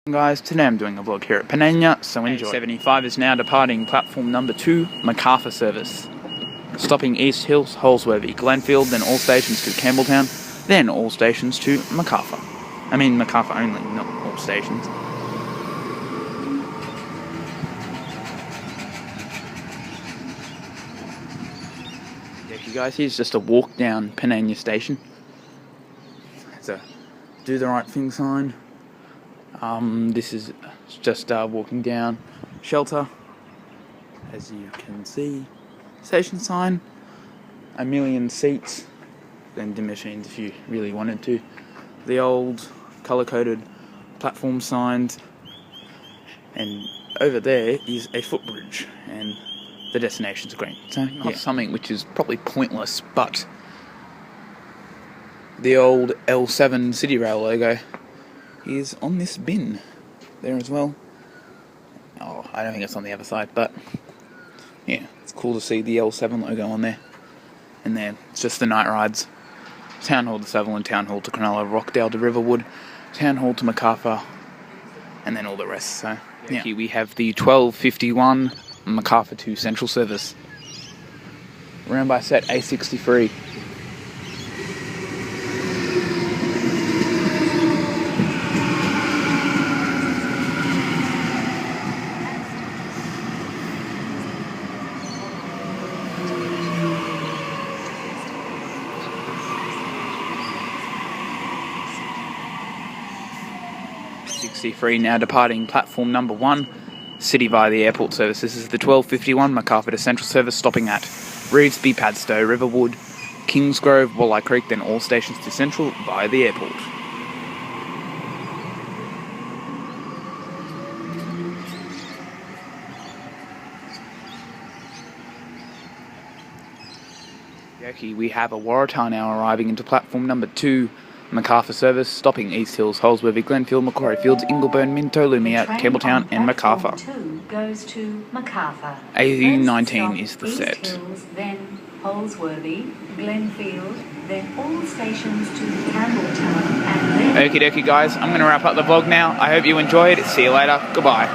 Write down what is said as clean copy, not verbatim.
Guys, today I'm doing a vlog here at Panania, so enjoy. 75 is now departing platform number 2, Macarthur service. Stopping East Hills, Holsworthy, Glenfield, then all stations to Campbelltown, then all stations to Macarthur. I mean Macarthur only, not all stations. Okay guys, here's just a walk down Panania station. It's a do the right thing sign. This is just walking down shelter, as you can see. Station sign, 1 million seats, vending machines if you really wanted to. The old colour-coded platform signs, and over there is a footbridge, and the destination's green. So not something which is probably pointless, but the old L7 City Rail logo is on this bin there as well. Oh, I don't think it's on the other side, but yeah, it's cool to see the L7 logo on there. And then it's just the night rides. Town Hall to Sutherland, Town Hall to Cronulla, Rockdale to Riverwood, Town Hall to Macarthur, and then all the rest. So yeah. Here we have the 12:51 Macarthur to Central service. Ran by set A63. Now departing platform number 1, City via the airport service. This is the 12:51 Macarthur to Central service, stopping at Revesby, Padstow, Riverwood, Kingsgrove, Walleye Creek, then all stations to Central via the airport. Okay, we have a Waratah now arriving into platform number 2, Macarthur service, stopping East Hills, Holsworthy, Glenfield, Macquarie Fields, Ingleburn, Minto, Lumia, Campbelltown and Macarthur. Goes to Macarthur. A19 is the set. East Hills, then Holsworthy, Glenfield, then all stations to Campbelltown and then... Okie dokie guys, I'm going to wrap up the vlog now. I hope you enjoyed. See you later. Goodbye.